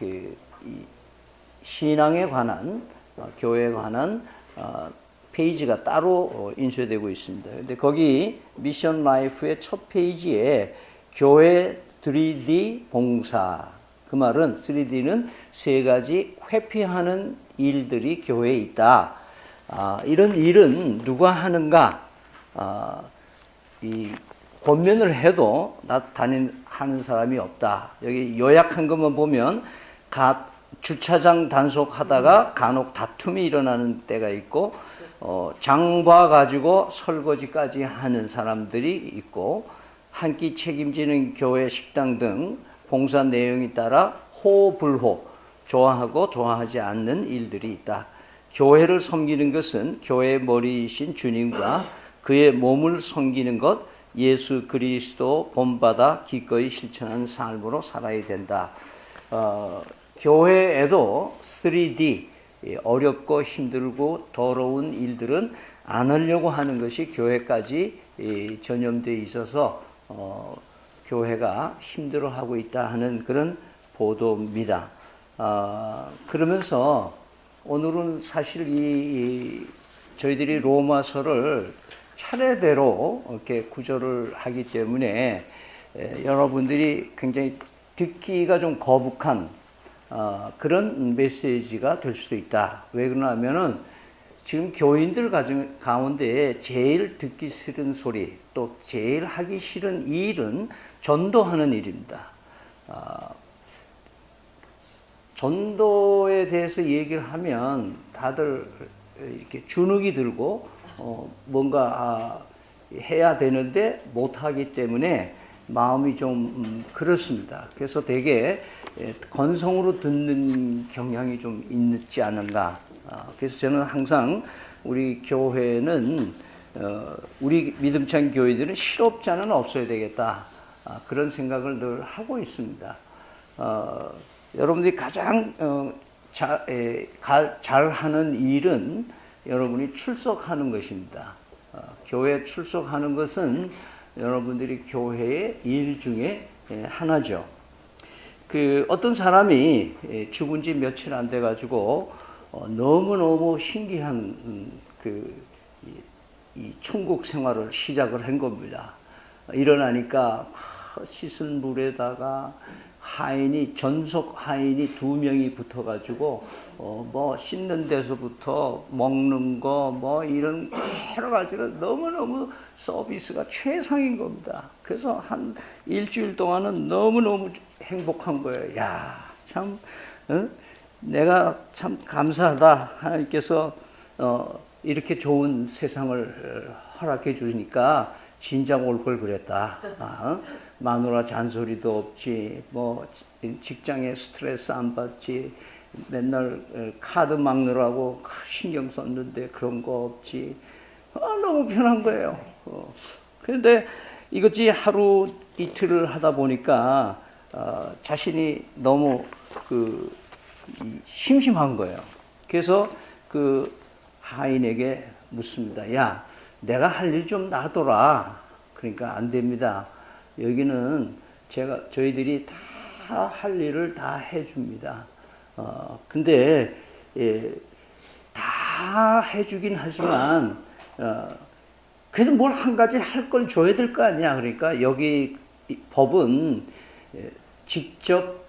이 신앙에 관한 교회에 관한 페이지가 따로 인쇄되고 있습니다. 근데 거기 미션 라이프의 첫 페이지에 교회 3D 봉사, 그 말은 3D는 세 가지 회피하는 일들이 교회에 있다. 이런 일은 누가 하는가? 이 권면을 해도 하는 사람이 없다. 여기 요약한 것만 보면 주차장 단속하다가 간혹 다툼이 일어나는 때가 있고, 장 봐가지고 설거지까지 하는 사람들이 있고, 한 끼 책임지는 교회 식당 등 봉사 내용에 따라 호불호, 좋아하고 좋아하지 않는 일들이 있다. 교회를 섬기는 것은 교회의 머리이신 주님과 그의 몸을 섬기는 것, 예수 그리스도 본받아 기꺼이 실천하는 삶으로 살아야 된다. 교회에도 3D, 어렵고 힘들고 더러운 일들은 안 하려고 하는 것이 교회까지 전염되어 있어서 교회가 힘들어하고 있다 하는 그런 보도입니다. 그러면서 오늘은 사실 저희들이 로마서를 차례대로 이렇게 구절을 하기 때문에 여러분들이 굉장히 듣기가 좀 거북한 그런 메시지가 될 수도 있다. 왜 그러냐면은 지금 교인들 가운데 제일 듣기 싫은 소리, 또 제일 하기 싫은 일은 전도하는 일입니다. 전도에 대해서 얘기를 하면 다들 이렇게 주눅이 들고 뭔가 해야 되는데 못하기 때문에 마음이 좀 그렇습니다. 그래서 되게 건성으로 듣는 경향이 좀 있지 않은가. 그래서 저는 항상 우리 교회는 우리 믿음찬 교회들은 실업자는 없어야 되겠다. 그런 생각을 늘 하고 있습니다. 여러분들이 가장 잘하는 일은 여러분이 출석하는 것입니다. 교회에 출석하는 것은 여러분들이 교회의 일 중에 하나죠. 어떤 사람이 죽은 지 며칠 안 돼 가지고 너무너무 신기한 이 천국 생활을 시작을 한 겁니다. 일어나니까 씻은 물에다가 전속 하인이 2명이 붙어가지고, 뭐, 씻는 데서부터 먹는 거, 이런 여러 가지를 너무너무 서비스가 최상인 겁니다. 그래서 한 일주일 동안은 너무너무 행복한 거예요. 야, 참, 내가 참 감사하다. 하나님께서, 이렇게 좋은 세상을 허락해 주시니까 진작 올 걸 그랬다. 마누라 잔소리도 없지, 뭐 직장에 스트레스 안 받지, 맨날 카드 막느라고 신경 썼는데 그런 거 없지. 너무 편한 거예요. 그런데 이것이 하루 이틀을 하다 보니까 자신이 너무 심심한 거예요. 그래서 하인에게 묻습니다. 야, 내가 할 일 좀 놔둬라. 그러니까 안 됩니다. 여기는 저희들이 다 할 일을 다 해줍니다. 근데 다 해주긴 하지만 그래도 뭘 한 가지 할 걸 줘야 될 거 아니야. 그러니까 여기 법은 직접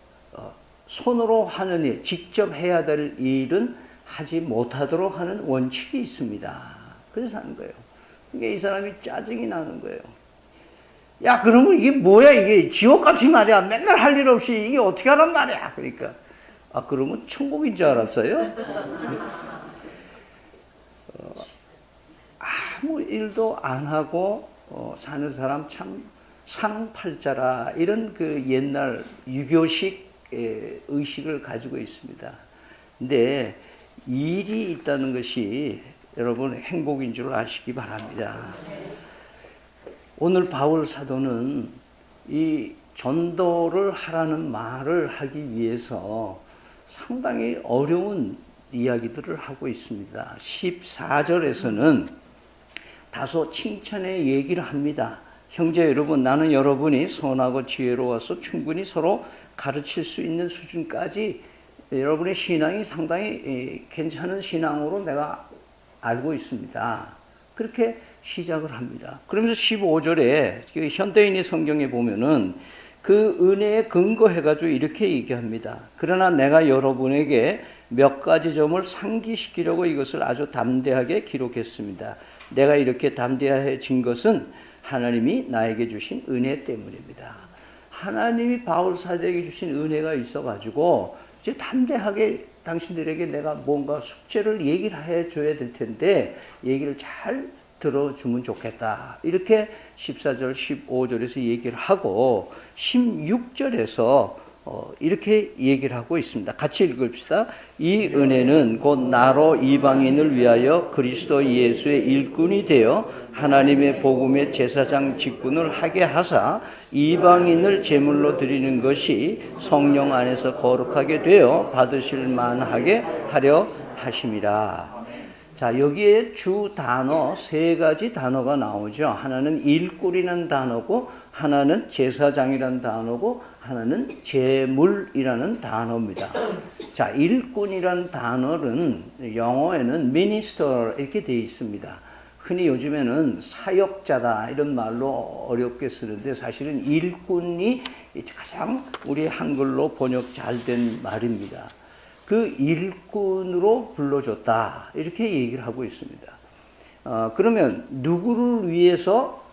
손으로 하는 일, 직접 해야 될 일은 하지 못하도록 하는 원칙이 있습니다. 그래서 하는 거예요. 그러니까 이 사람이 짜증이 나는 거예요. 야, 그러면 이게 뭐야? 이게 지옥같이 말이야. 맨날 할 일 없이 이게 어떻게 하란 말이야. 그러니까, 그러면 천국인 줄 알았어요? 아무 일도 안 하고 사는 사람 참 상팔자라, 이런 옛날 유교식 의식을 가지고 있습니다. 근데 일이 있다는 것이 여러분 행복인 줄 아시기 바랍니다. 오늘 바울 사도는 이 전도를 하라는 말을 하기 위해서 상당히 어려운 이야기들을 하고 있습니다. 14절에서는 다소 칭찬의 얘기를 합니다. 형제 여러분, 나는 여러분이 선하고 지혜로워서 충분히 서로 가르칠 수 있는 수준까지 여러분의 신앙이 상당히 괜찮은 신앙으로 내가 알고 있습니다. 그렇게 시작을 합니다. 그러면서 15절에 현대인의 성경에 보면은 그 은혜에 근거해가지고 이렇게 얘기합니다. 그러나 내가 여러분에게 몇 가지 점을 상기시키려고 이것을 아주 담대하게 기록했습니다. 내가 이렇게 담대해진 것은 하나님이 나에게 주신 은혜 때문입니다. 하나님이 바울 사도에게 주신 은혜가 있어가지고 이제 담대하게 당신들에게 내가 뭔가 숙제를 얘기를 해줘야 될 텐데 얘기를 잘 들어주면 좋겠다. 이렇게 14절, 15절에서 얘기를 하고 16절에서 이렇게 얘기를 하고 있습니다. 같이 읽읍시다. 이 은혜는 곧 나로 이방인을 위하여 그리스도 예수의 일꾼이 되어 하나님의 복음의 제사장 직분을 하게 하사 이방인을 제물로 드리는 것이 성령 안에서 거룩하게 되어 받으실 만하게 하려 하심이라. 자, 여기에 주 단어 세 가지 단어가 나오죠. 하나는 일꾼이라는 단어고, 하나는 제사장이라는 단어고, 하나는 제물이라는 단어입니다. 자, 일꾼이라는 단어는 영어에는 minister 이렇게 되어 있습니다. 흔히 요즘에는 사역자다 이런 말로 어렵게 쓰는데 사실은 일꾼이 가장 우리 한글로 번역 잘 된 말입니다. 그 일꾼으로 불러줬다 이렇게 얘기를 하고 있습니다. 그러면 누구를 위해서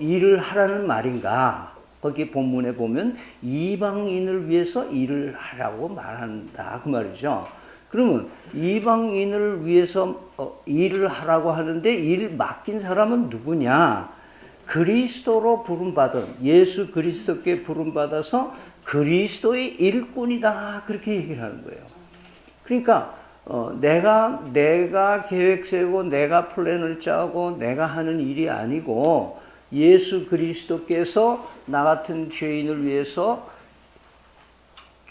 일을 하라는 말인가? 거기 본문에 보면 이방인을 위해서 일을 하라고 말한다 그 말이죠. 그러면 이방인을 위해서 일을 하라고 하는데 일 맡긴 사람은 누구냐? 그리스도로 부름받은, 예수 그리스도께 부름받아서 그리스도의 일꾼이다 그렇게 얘기를 하는 거예요. 그러니까 내가 계획 세우고 내가 플랜을 짜고 내가 하는 일이 아니고 예수 그리스도께서 나 같은 죄인을 위해서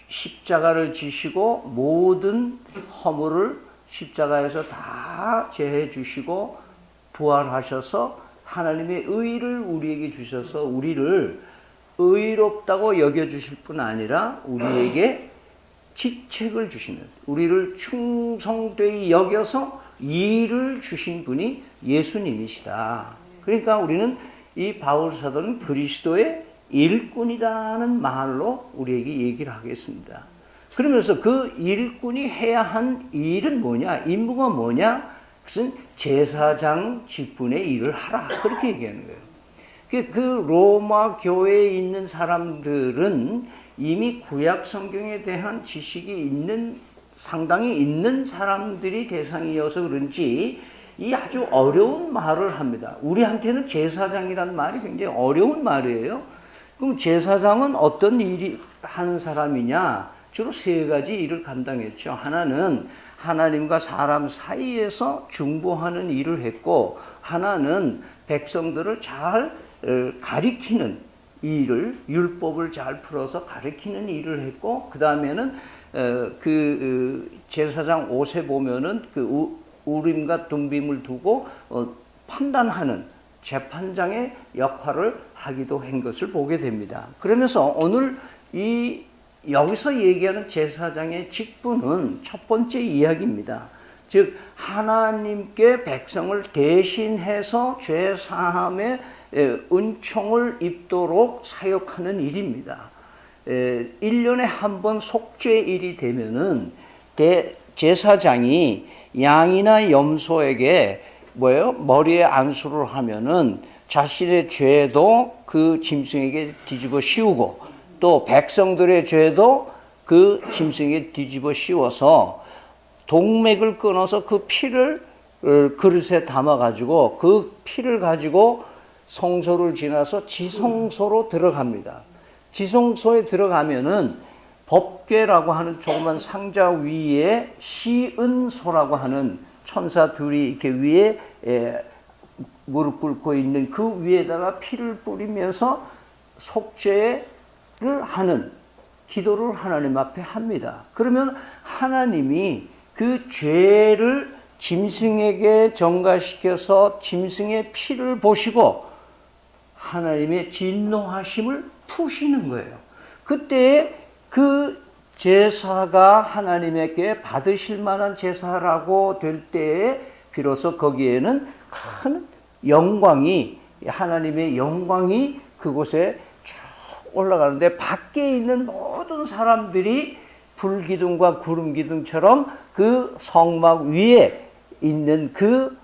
십자가를 지시고 모든 허물을 십자가에서 다 제해 주시고 부활하셔서 하나님의 의를 우리에게 주셔서 우리를 의롭다고 여겨주실 뿐 아니라 우리에게 직책을 주시는, 우리를 충성되이 여겨서 일을 주신 분이 예수님이시다. 그러니까 우리는 이 바울 사도는 그리스도의 일꾼이라는 말로 우리에게 얘기를 하겠습니다. 그러면서 그 일꾼이 해야 한 일은 뭐냐? 임무가 뭐냐? 그것은 제사장 직분의 일을 하라. 그렇게 얘기하는 거예요. 그 로마 교회에 있는 사람들은 이미 구약 성경에 대한 지식이 상당히 있는 사람들이 대상이어서 그런지 이 아주 어려운 말을 합니다. 우리한테는 제사장이라는 말이 굉장히 어려운 말이에요. 그럼 제사장은 어떤 일이 하는 사람이냐? 주로 세 가지 일을 감당했죠. 하나는 하나님과 사람 사이에서 중보하는 일을 했고, 하나는 백성들을 잘 가리키는 일을, 율법을 잘 풀어서 가리키는 일을 했고, 그 다음에는 제사장 옷에 보면은 우림과 둠빔을 두고 판단하는 재판장의 역할을 하기도 한 것을 보게 됩니다. 그러면서 오늘 여기서 얘기하는 제사장의 직분은 첫 번째 이야기입니다. 즉 하나님께 백성을 대신해서 죄 사함의 은총을 입도록 사역하는 일입니다. 1년에 한 번 속죄일이 되면은 제사장이 양이나 염소에게 머리에 안수를 하면은 자신의 죄도 그 짐승에게 뒤집어 씌우고 또 백성들의 죄도 그 짐승에게 뒤집어 씌워서 동맥을 끊어서 그 피를 그릇에 담아가지고 그 피를 가지고 성소를 지나서 지성소로 들어갑니다. 지성소에 들어가면은 법궤라고 하는 조그만 상자 위에 시은소라고 하는 천사 둘이 이렇게 위에 무릎 꿇고 있는 그 위에다가 피를 뿌리면서 속죄를 하는 기도를 하나님 앞에 합니다. 그러면 하나님이 그 죄를 짐승에게 전가시켜서 짐승의 피를 보시고 하나님의 진노하심을 푸시는 거예요. 그때 그 제사가 하나님에게 받으실 만한 제사라고 될 때에 비로소 거기에는 큰 영광이, 하나님의 영광이 그곳에 쭉 올라가는데, 밖에 있는 모든 사람들이 불기둥과 구름기둥처럼 그 성막 위에 있는 그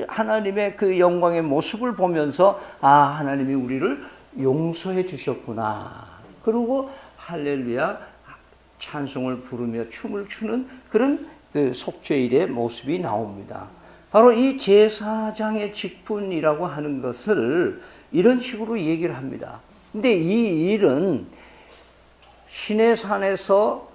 하나님의 그 영광의 모습을 보면서 하나님이 우리를 용서해 주셨구나. 그리고 할렐루야 찬송을 부르며 춤을 추는 그런 그 속죄일의 모습이 나옵니다. 바로 이 제사장의 직분이라고 하는 것을 이런 식으로 얘기를 합니다. 근데 이 일은 시내산에서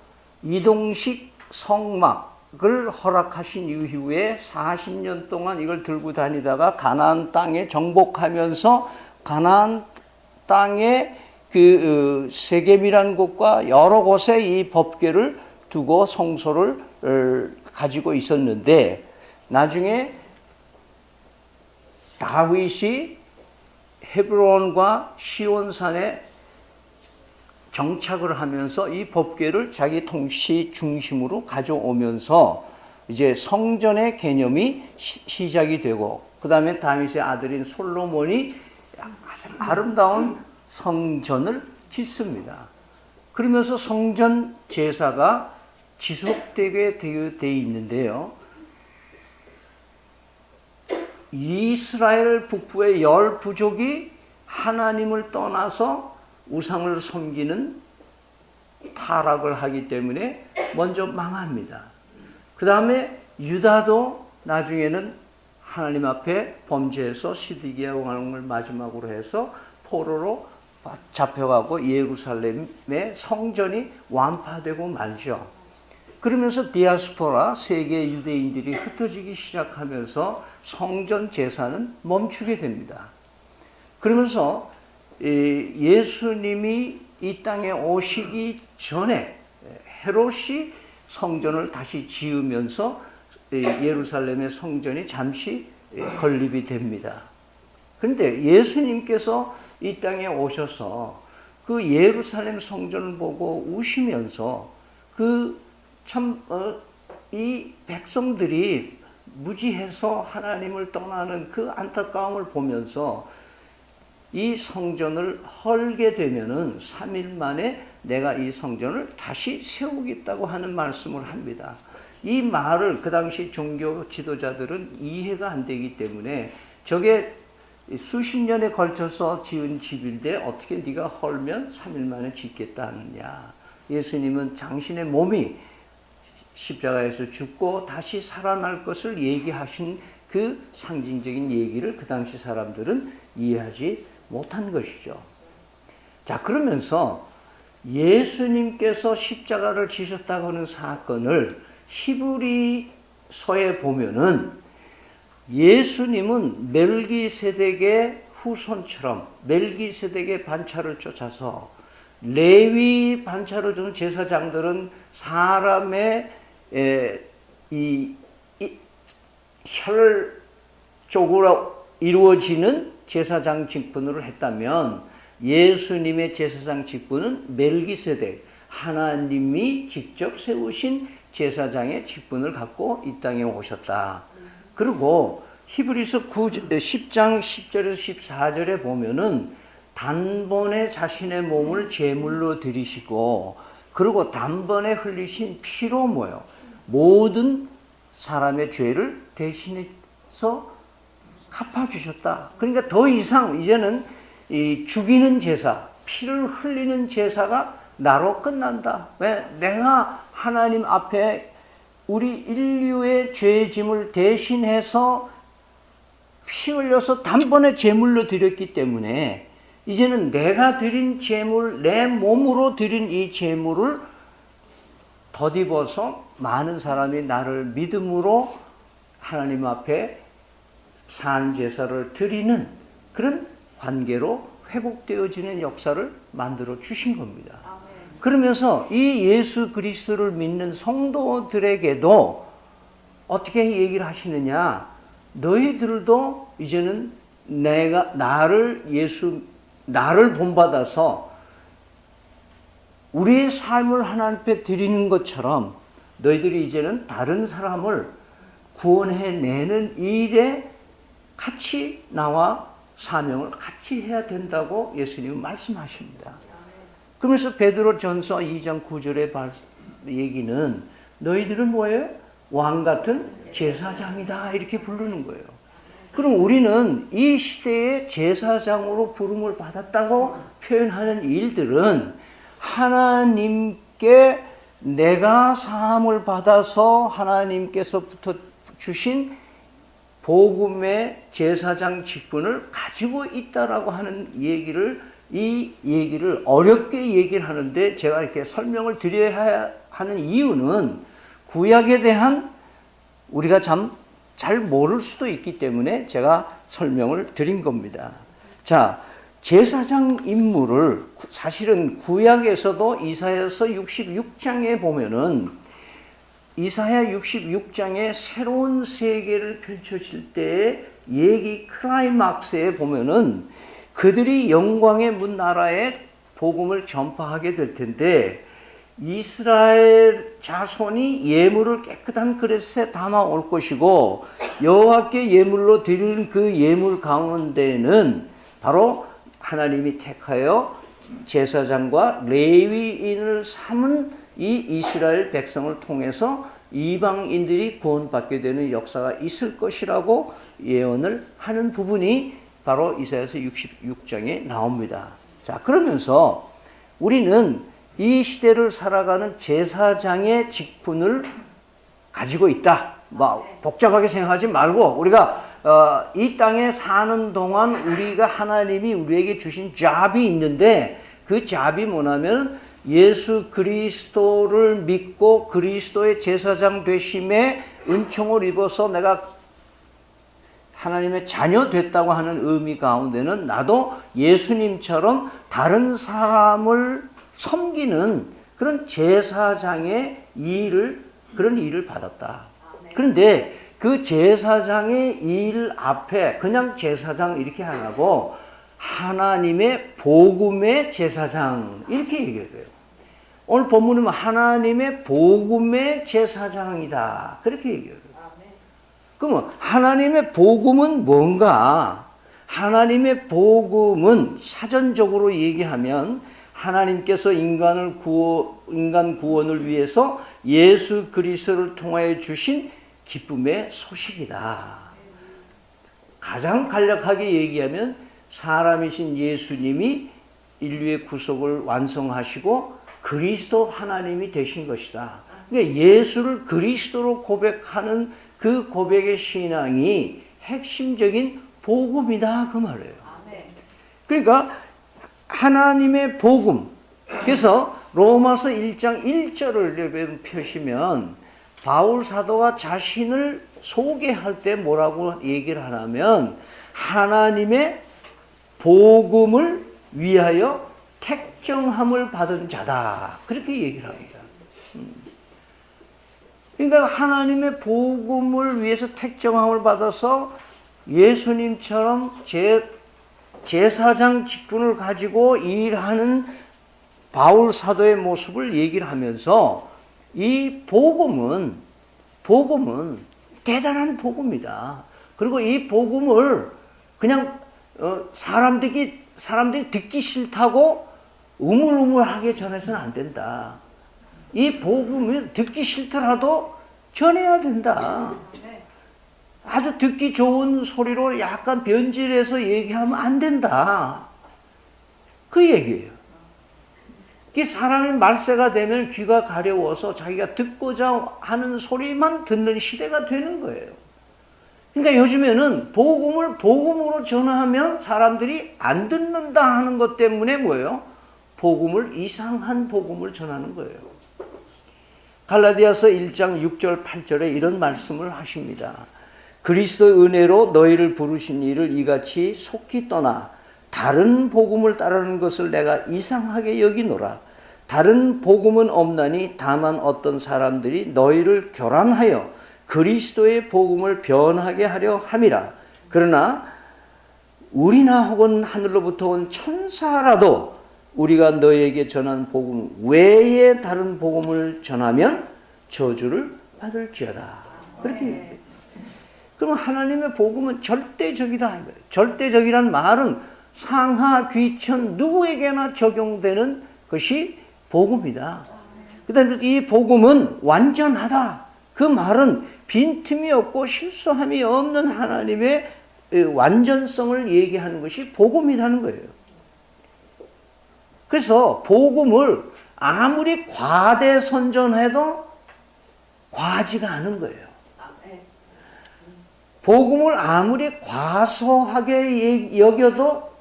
이동식 성막을 허락하신 이후에 40년 동안 이걸 들고 다니다가 가나안 땅에 정복하면서 가나안 땅에 그 세겜이라는 곳과 여러 곳에 이 법궤를 두고 성소를 가지고 있었는데, 나중에 다윗이 헤브론과 시온산에 정착을 하면서 이 법궤를 자기 통치 중심으로 가져오면서 이제 성전의 개념이 시작이 되고, 그 다음에 다윗의 아들인 솔로몬이 아주 아름다운 성전을 짓습니다. 그러면서 성전 제사가 지속되게 되어 있는데요. 이스라엘 북부의 10부족이 하나님을 떠나서 우상을 섬기는 타락을 하기 때문에 먼저 망합니다. 그 다음에 유다도 나중에는 하나님 앞에 범죄해서 시드기야 왕을 마지막으로 해서 포로로 잡혀가고 예루살렘의 성전이 완파되고 말죠. 그러면서 디아스포라 세계 유대인들이 흩어지기 시작하면서 성전 제사는 멈추게 됩니다. 그러면서 예수님이 이 땅에 오시기 전에 헤롯이 성전을 다시 지으면서 예루살렘의 성전이 잠시 건립이 됩니다. 그런데 예수님께서 이 땅에 오셔서 그 예루살렘 성전을 보고 우시면서 이 백성들이 무지해서 하나님을 떠나는 그 안타까움을 보면서 이 성전을 헐게 되면은 3일 만에 내가 이 성전을 다시 세우겠다고 하는 말씀을 합니다. 이 말을 그 당시 종교 지도자들은 이해가 안 되기 때문에, 저게 수십 년에 걸쳐서 지은 집인데 어떻게 네가 헐면 3일 만에 짓겠다느냐. 예수님은 당신의 몸이 십자가에서 죽고 다시 살아날 것을 얘기하신 그 상징적인 얘기를 그 당시 사람들은 이해하지 못한 것이죠. 자, 그러면서 예수님께서 십자가를 지셨다고 하는 사건을 히브리서에 보면은 예수님은 멜기세덱의 후손처럼 멜기세덱의 반차를 쫓아서, 레위 반차를 주는 제사장들은 사람의 혈족으로 이루어지는 제사장 직분을 했다면, 예수님의 제사장 직분은 멜기세덱, 하나님이 직접 세우신 제사장의 직분을 갖고 이 땅에 오셨다. 그리고 히브리서 10장 10절에서 14절에 보면은 단번에 자신의 몸을 제물로 드리시고, 그리고 단번에 흘리신 피로 뭐요? 모든 사람의 죄를 대신해서 갚아주셨다. 그러니까 더 이상 이제는 이 죽이는 제사, 피를 흘리는 제사가 나로 끝난다. 왜? 내가 하나님 앞에 우리 인류의 죄 짐을 대신해서 피 흘려서 단번에 제물로 드렸기 때문에, 이제는 내가 드린 제물, 내 몸으로 드린 이 제물을 덧입어서 많은 사람이 나를 믿음으로 하나님 앞에 산 제사를 드리는 그런 관계로 회복되어지는 역사를 만들어 주신 겁니다. 그러면서 이 예수 그리스도를 믿는 성도들에게도 어떻게 얘기를 하시느냐? 너희들도 이제는 나를 본받아서 우리의 삶을 하나님 앞에 드리는 것처럼 너희들이 이제는 다른 사람을 구원해내는 일에 같이 나와 사명을 같이 해야 된다고 예수님은 말씀하십니다. 그러면서 베드로전서 2장 9절의 얘기는 너희들은 뭐예요? 왕 같은 제사장이다 이렇게 부르는 거예요. 그럼 우리는 이 시대의 제사장으로 부름을 받았다고 표현하는 일들은 하나님께 내가 사함을 받아서 하나님께서부터 주신 복음의 제사장 직분을 가지고 있다라고 하는 이 얘기를 어렵게 얘기를 하는데 제가 이렇게 설명을 드려야 하는 이유는 구약에 대한 우리가 잘 모를 수도 있기 때문에 제가 설명을 드린 겁니다. 자, 제사장 임무를 사실은 구약에서도 이사야서 66장에 보면은 이사야 66장의 새로운 세계를 펼쳐질 때의 얘기 클라이막스에 보면은 그들이 영광의 문 나라에 복음을 전파하게 될 텐데 이스라엘 자손이 예물을 깨끗한 그릇에 담아올 것이고 여호와께 예물로 드리는 그 예물 가운데는 바로 하나님이 택하여 제사장과 레위인을 삼은 이 이스라엘 백성을 통해서 이방인들이 구원받게 되는 역사가 있을 것이라고 예언을 하는 부분이 바로 이사야서 66장에 나옵니다. 자, 그러면서 우리는 이 시대를 살아가는 제사장의 직분을 가지고 있다. 복잡하게 생각하지 말고 우리가 이 땅에 사는 동안 우리가 하나님이 우리에게 주신 잡이 있는데 그 잡이 뭐냐면 예수 그리스도를 믿고 그리스도의 제사장 되심에 은총을 입어서 내가 하나님의 자녀 됐다고 하는 의미 가운데는 나도 예수님처럼 다른 사람을 섬기는 그런 제사장의 그런 일을 받았다. 그런데 그 제사장의 일 앞에 그냥 제사장 이렇게 안 하고 하나님의 복음의 제사장 이렇게 얘기해야 돼요. 오늘 본문은 하나님의 복음의 제사장이다. 그렇게 얘기해요. 그러면 하나님의 복음은 뭔가? 하나님의 복음은 사전적으로 얘기하면 하나님께서 인간 구원을 위해서 예수 그리스도를 통하여 주신 기쁨의 소식이다. 가장 간략하게 얘기하면 사람이신 예수님이 인류의 구속을 완성하시고 그리스도 하나님이 되신 것이다. 그러니까 예수를 그리스도로 고백하는 그 고백의 신앙이 핵심적인 복음이다 그 말이에요. 그러니까 하나님의 복음. 그래서 로마서 1장 1절을 펴시면 바울 사도가 자신을 소개할 때 뭐라고 얘기를 하냐면 하나님의 복음을 위하여 택정함을 받은 자다. 그렇게 얘기를 합니다. 그러니까 하나님의 복음을 위해서 택정함을 받아서 예수님처럼 제사장 직분을 가지고 일하는 바울 사도의 모습을 얘기를 하면서 이 복음은 대단한 복음이다. 그리고 이 복음을 그냥 사람들이 듣기 싫다고 우물우물하게 전해서는 안 된다. 이 복음을 듣기 싫더라도 전해야 된다. 아주 듣기 좋은 소리로 약간 변질해서 얘기하면 안 된다. 그 얘기예요. 사람이 말세가 되면 귀가 가려워서 자기가 듣고자 하는 소리만 듣는 시대가 되는 거예요. 그러니까 요즘에는 복음을 복음으로 전하면 사람들이 안 듣는다 하는 것 때문에 뭐예요? 이상한 복음을 전하는 거예요. 갈라디아서 1장 6절 8절에 이런 말씀을 하십니다. 그리스도의 은혜로 너희를 부르신 이를 이같이 속히 떠나 다른 복음을 따르는 것을 내가 이상하게 여기노라. 다른 복음은 없나니 다만 어떤 사람들이 너희를 교란하여 그리스도의 복음을 변하게 하려 함이라. 그러나 우리나 혹은 하늘로부터 온 천사라도 우리가 너에게 전한 복음 외에 다른 복음을 전하면 저주를 받을지어다. 그렇게 얘기해요. 그럼 하나님의 복음은 절대적이다. 절대적이란 말은 상하 귀천 누구에게나 적용되는 것이 복음이다. 그다음에 이 복음은 완전하다. 그 말은 빈틈이 없고 실수함이 없는 하나님의 완전성을 얘기하는 것이 복음이라는 거예요. 그래서 복음을 아무리 과대 선전해도 과하지가 않은 거예요. 복음을 아무리 과소하게 여겨도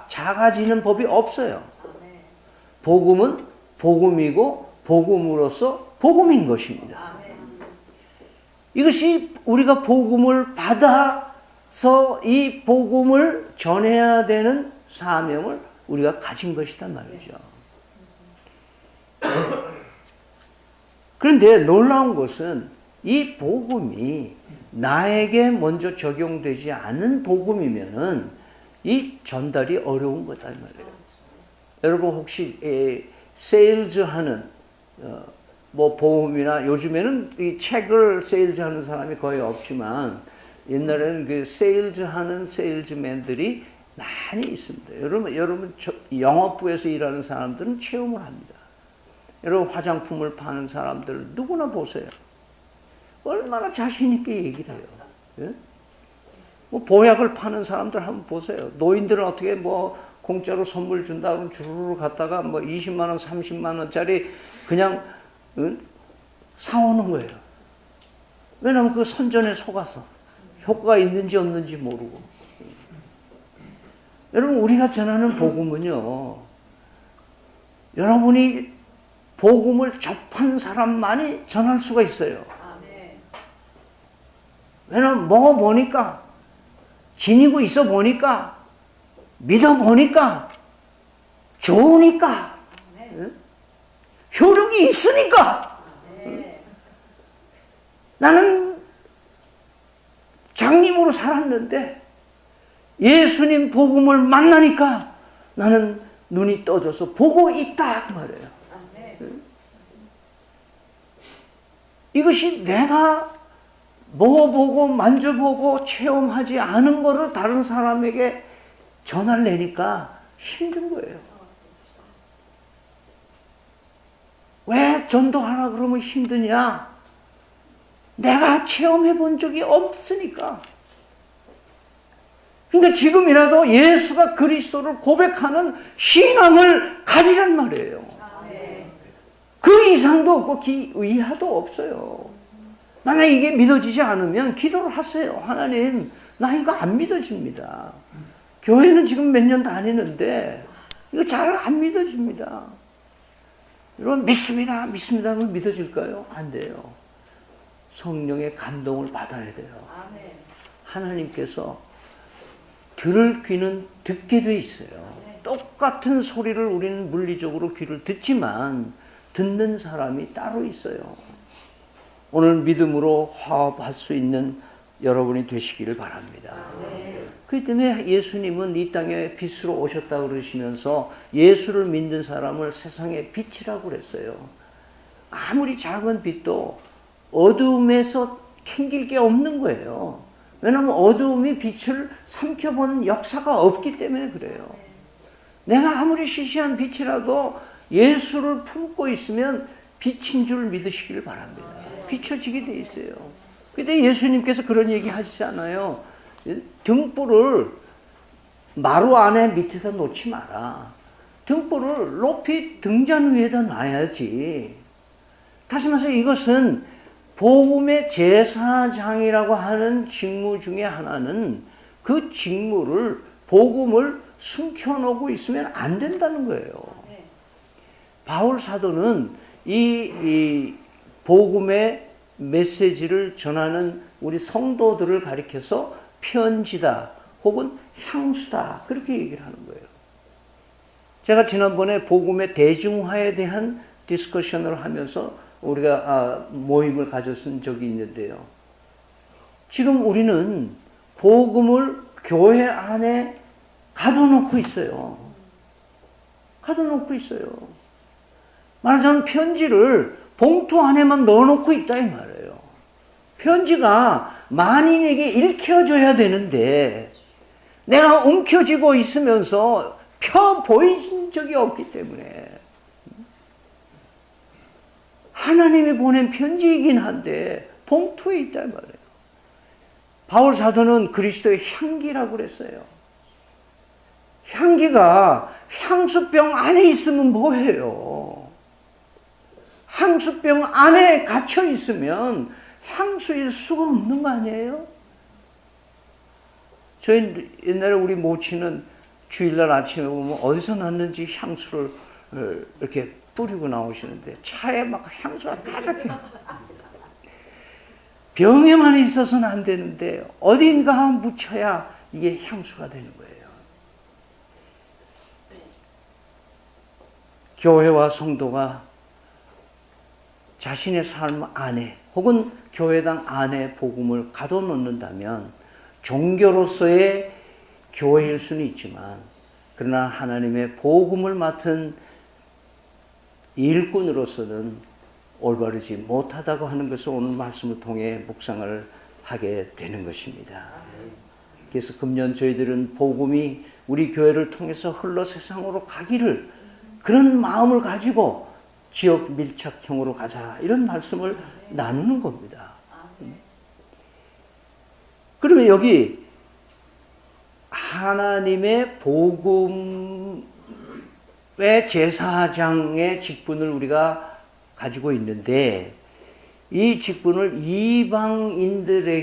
작아지는 법이 없어요. 복음은 복음이고 복음으로서 복음인 것입니다. 이것이 우리가 복음을 받아서 이 복음을 전해야 되는 사명을 우리가 가진 것이란 말이죠. 그런데 놀라운 것은 이 복음이 나에게 먼저 적용되지 않은 복음이면은 이 전달이 어려운 거다 이 말이에요. 여러분 혹시 세일즈 하는 뭐 보험이나 요즘에는 이 책을 세일즈 하는 사람이 거의 없지만 옛날에는 그 세일즈 하는 세일즈맨들이 많이 있습니다. 여러분 영업부에서 일하는 사람들은 체험을 합니다. 여러분 화장품을 파는 사람들 누구나 보세요. 얼마나 자신 있게 얘기를 해요. 예? 뭐 보약을 파는 사람들 한번 보세요. 노인들은 어떻게 뭐 공짜로 선물 준다 그러면 주르르 갔다가 뭐 20만 원, 30만 원짜리 그냥 사오는 거예요. 왜냐하면 그 선전에 속아서 효과가 있는지 없는지 모르고. 여러분 우리가 전하는 복음은요. 여러분이 복음을 접한 사람만이 전할 수가 있어요. 왜냐하면 먹어보니까 지니고 있어 보니까 믿어보니까 좋으니까 효력이 있으니까 나는 장님으로 살았는데 예수님 복음을 만나니까 나는 눈이 떠져서 보고 있다 그 말이에요. 이것이 내가 먹어보고 만져보고 체험하지 않은 거를 다른 사람에게 전하려니까 힘든 거예요. 왜 전도하라 그러면 힘드냐? 내가 체험해 본 적이 없으니까. 그러니까 지금이라도 예수가 그리스도를 고백하는 신앙을 가지란 말이에요. 그 이상도 없고 이하도 없어요. 만약 이게 믿어지지 않으면 기도를 하세요. 하나님, 나 이거 안 믿어집니다. 교회는 지금 몇 년 다니는데 이거 잘 안 믿어집니다. 여러분 믿습니다. 믿습니다는 믿어질까요? 안 돼요. 성령의 감동을 받아야 돼요. 하나님께서 들을 귀는 듣게 돼 있어요. 똑같은 소리를 우리는 물리적으로 귀를 듣지만 듣는 사람이 따로 있어요. 오늘 믿음으로 화합할 수 있는 여러분이 되시기를 바랍니다. 그렇기 때문에 예수님은 이 땅에 빛으로 오셨다고 그러시면서 예수를 믿는 사람을 세상의 빛이라고 그랬어요. 아무리 작은 빛도 어두움에서 캥길 게 없는 거예요. 왜냐하면 어두움이 빛을 삼켜본 역사가 없기 때문에 그래요. 내가 아무리 시시한 빛이라도 예수를 품고 있으면 빛인 줄 믿으시기를 바랍니다. 비춰지게 돼 있어요. 근데 예수님께서 그런 얘기 하시잖아요. 등불을 마루 안에 밑에다 놓지 마라. 등불을 높이 등잔 위에다 놔야지. 다시 말해서 이것은 복음의 제사장이라고 하는 직무 중에 하나는 그 직무를 복음을 숨겨놓고 있으면 안 된다는 거예요. 바울 사도는 이 복음의 메시지를 전하는 우리 성도들을 가리켜서 편지다 혹은 향수다 그렇게 얘기를 하는 거예요. 제가 지난번에 복음의 대중화에 대한 디스커션을 하면서 우리가 모임을 가졌은 적이 있는데요. 지금 우리는 복음을 교회 안에 가둬놓고 있어요. 가둬놓고 있어요. 말하자면 편지를 봉투 안에만 넣어놓고 있다 이 말이에요. 편지가 만인에게 읽혀져야 되는데 내가 움켜쥐고 있으면서 펴 보이신 적이 없기 때문에 하나님이 보낸 편지이긴 한데 봉투에 있다 말이에요. 바울 사도는 그리스도의 향기라고 그랬어요. 향기가 향수병 안에 있으면 뭐해요? 향수병 안에 갇혀 있으면 향수일 수가 없는 거 아니에요? 저희 옛날에 우리 모친은 주일날 아침에 보면 어디서 났는지 향수를 이렇게 뿌리고 나오시는데 차에 막 향수가 가득해. 병에만 있어서는 안 되는데 어딘가 묻혀야 이게 향수가 되는 거예요. 교회와 성도가 자신의 삶 안에 혹은 교회당 안에 복음을 가둬놓는다면 종교로서의 교회일 수는 있지만 그러나 하나님의 복음을 맡은 일꾼으로서는 올바르지 못하다고 하는 것을 오늘 말씀을 통해 묵상을 하게 되는 것입니다. 그래서 금년 저희들은 복음이 우리 교회를 통해서 흘러 세상으로 가기를 그런 마음을 가지고 지역 밀착형으로 가자 이런 말씀을 나누는 겁니다. 그러면 여기 하나님의 복음의 제사장의 직분을 우리가 가지고 있는데 이 직분을 이방인들에게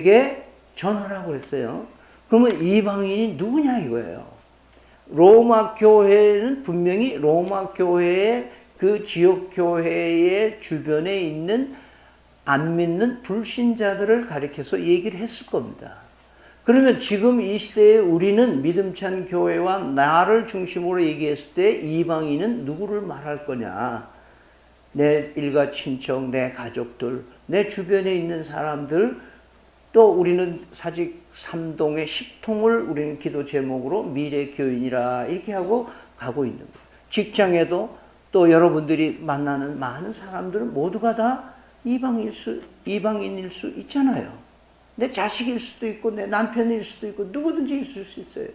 전하라고 했어요. 그러면 이방인이 누구냐 이거예요. 로마 교회는 분명히 로마 교회의 그 지역 교회의 주변에 있는 안 믿는 불신자들을 가리켜서 얘기를 했을 겁니다. 그러면 지금 이 시대에 우리는 믿음찬 교회와 나를 중심으로 얘기했을 때 이방인은 누구를 말할 거냐? 내 일가 친척, 내 가족들, 내 주변에 있는 사람들, 또 우리는 사직 3동의 10통을 우리는 기도 제목으로 미래 교인이라 이렇게 하고 가고 있는 거예요. 직장에도 또 여러분들이 만나는 많은 사람들은 모두가 다 이방인일 수 있잖아요. 내 자식일 수도 있고 내 남편일 수도 있고 누구든지 있을 수 있어요.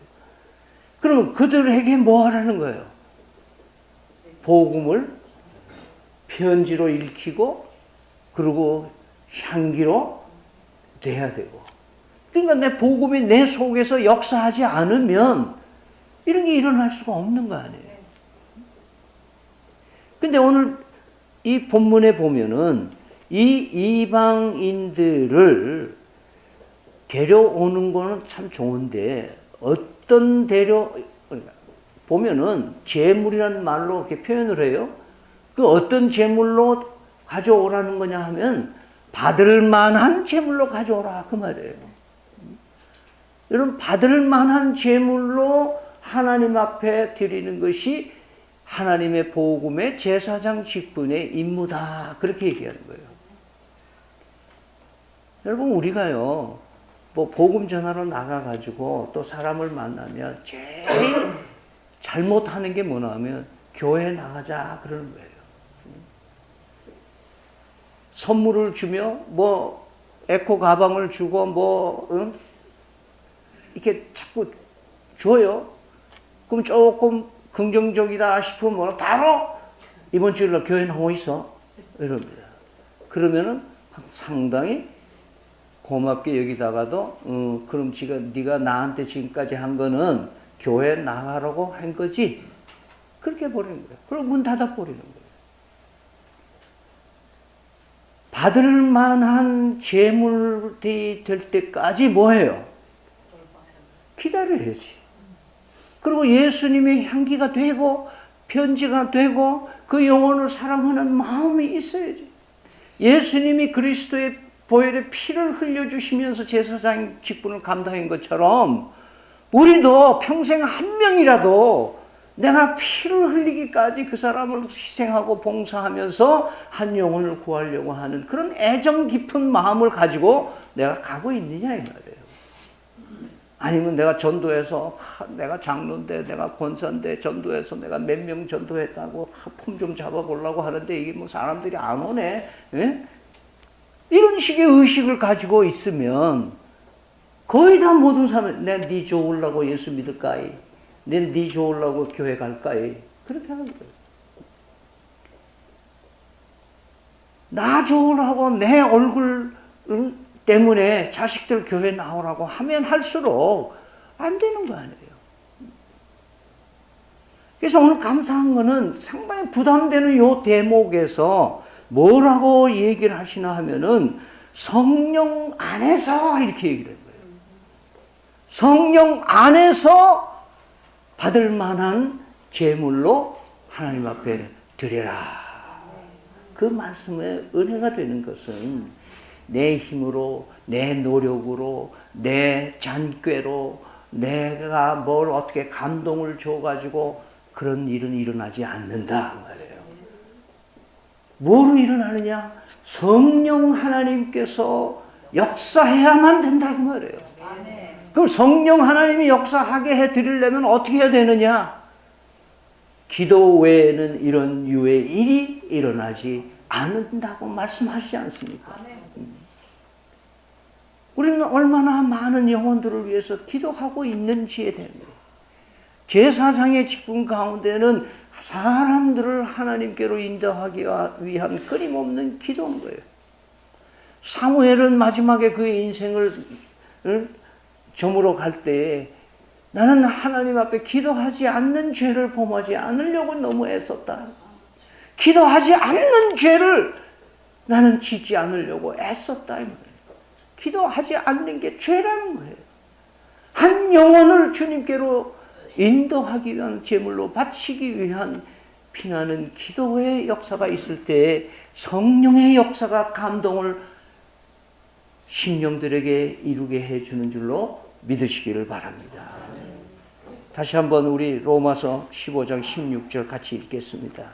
그러면 그들에게 뭐 하라는 거예요? 복음을 편지로 읽히고 그리고 향기로 돼야 되고, 그러니까 내 복음이 내 속에서 역사하지 않으면 이런 게 일어날 수가 없는 거 아니에요. 근데 오늘 이 본문에 보면은 이 이방인들을 데려오는 거는 참 좋은데 어떤 보면은 재물이라는 말로 이렇게 표현을 해요. 그 어떤 재물로 가져오라는 거냐 하면 받을 만한 재물로 가져오라 그 말이에요. 여러분 받을 만한 재물로 하나님 앞에 드리는 것이 하나님의 복음의 제사장 직분의 임무다 그렇게 얘기하는 거예요. 여러분 우리가요 뭐 복음 전하러 나가가지고 또 사람을 만나면 제일 잘못하는 게 뭐냐 하면 교회 나가자 그러는 거예요. 선물을 주며 뭐 에코 가방을 주고 뭐 이렇게 자꾸 줘요. 그럼 조금 긍정적이다 싶으면 뭐 바로 이번 주일날 교회 나오고 있어 이럽니다. 그러면은 상당히 고맙게 여기다가도 그럼 지금 네가 나한테 지금까지 한 거는 교회 나가라고 한 거지 그렇게 버리는 거예요. 그리고 문 닫아 버리는 거예요. 받을 만한 재물이 될 때까지 뭐해요? 기다려야지. 그리고 예수님의 향기가 되고 편지가 되고 그 영혼을 사랑하는 마음이 있어야지. 예수님이 그리스도의 보혈의 피를 흘려주시면서 제사장 직분을 감당한 것처럼 우리도 평생 한 명이라도 내가 피를 흘리기까지 그 사람을 희생하고 봉사하면서 한 영혼을 구하려고 하는 그런 애정 깊은 마음을 가지고 내가 가고 있느냐 이 말이에요. 아니면 내가 전도해서 내가 장로인데 내가 권사인데 전도해서 내가 몇 명 전도했다고 폼 좀 잡아보려고 하는데 이게 뭐 사람들이 안 오네. 예? 이런 식의 의식을 가지고 있으면 거의 다 모든 사람은 내가 네 좋으려고 예수 믿을까이? 내가 네 좋으려고 교회 갈까이? 그렇게 하는 거예요. 나 좋으라고 내 얼굴 때문에 자식들 교회 나오라고 하면 할수록 안 되는 거 아니에요. 그래서 오늘 감사한 거는 상당히 부담되는 요 대목에서 뭐라고 얘기를 하시나 하면은 성령 안에서 이렇게 얘기를 해요. 성령 안에서 받을 만한 제물로 하나님 앞에 드려라. 그 말씀의 은혜가 되는 것은 내 힘으로, 내 노력으로, 내 잔꾀로 내가 뭘 어떻게 감동을 줘가지고 그런 일은 일어나지 않는다 말이에요. 뭐로 일어나느냐? 성령 하나님께서 역사해야만 된다 그 말이에요. 그럼 성령 하나님이 역사하게 해드리려면 어떻게 해야 되느냐? 기도 외에는 이런 유의 일이 일어나지 않는다고 말씀하시지 않습니까? 우리는 얼마나 많은 영혼들을 위해서 기도하고 있는지에 대한 거예요. 제사장의 직분 가운데는 사람들을 하나님께로 인도하기 위한 끊임없는 기도인 거예요. 사무엘은 마지막에 그의 인생을 저물어 갈 때에 나는 하나님 앞에 기도하지 않는 죄를 범하지 않으려고 너무 애썼다. 기도하지 않는 죄를 나는 짓지 않으려고 애썼다. 기도하지 않는 게 죄라는 거예요. 한 영혼을 주님께로 인도하기 위한 제물로 바치기 위한 피나는 기도의 역사가 있을 때 성령의 역사가 감동을 심령들에게 이루게 해주는 줄로 믿으시기를 바랍니다. 다시 한번 우리 로마서 15장 16절 같이 읽겠습니다.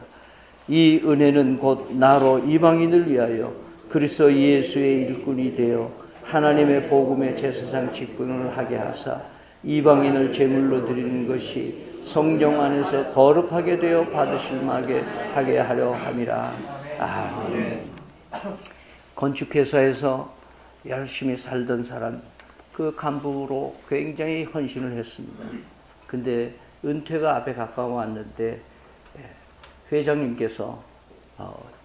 이 은혜는 곧 나로 이방인을 위하여 그리스도 예수의 일꾼이 되어 하나님의 복음의 제사장 직분을 하게 하사 이방인을 제물로 드리는 것이 성령 안에서 거룩하게 되어 받으실 만하게 하게 하려 함이라. 아멘. 건축회사에서 열심히 살던 사람, 그 간부로 굉장히 헌신을 했습니다. 근데 은퇴가 앞에 가까워 왔는데 회장님께서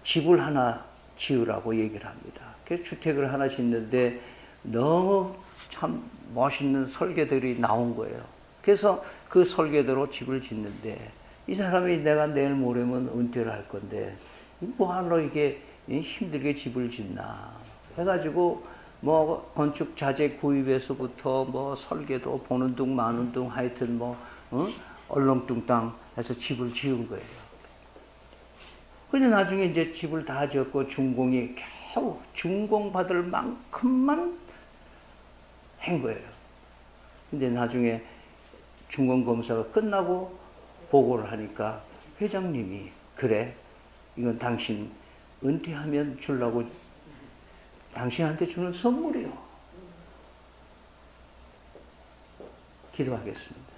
집을 하나 지으라고 얘기를 합니다. 그래서 주택을 하나 짓는데 너무 참 멋있는 설계들이 나온 거예요. 그래서 그 설계대로 집을 짓는데 이 사람이 내가 내일 모레면 은퇴를 할 건데 뭐하러 이게 힘들게 집을 짓나 해가지고 뭐 건축 자재 구입에서부터 뭐 설계도 보는 둥 마는 둥 하여튼 뭐 얼렁뚱땅 해서 집을 지은 거예요. 근데 나중에 이제 집을 다 지었고 준공이 겨우 준공 받을 만큼만 한 거예요. 근데 나중에 준공 검사가 끝나고 보고를 하니까 회장님이 그래 이건 당신 은퇴하면 주려고 당신한테 주는 선물이요. 기도하겠습니다.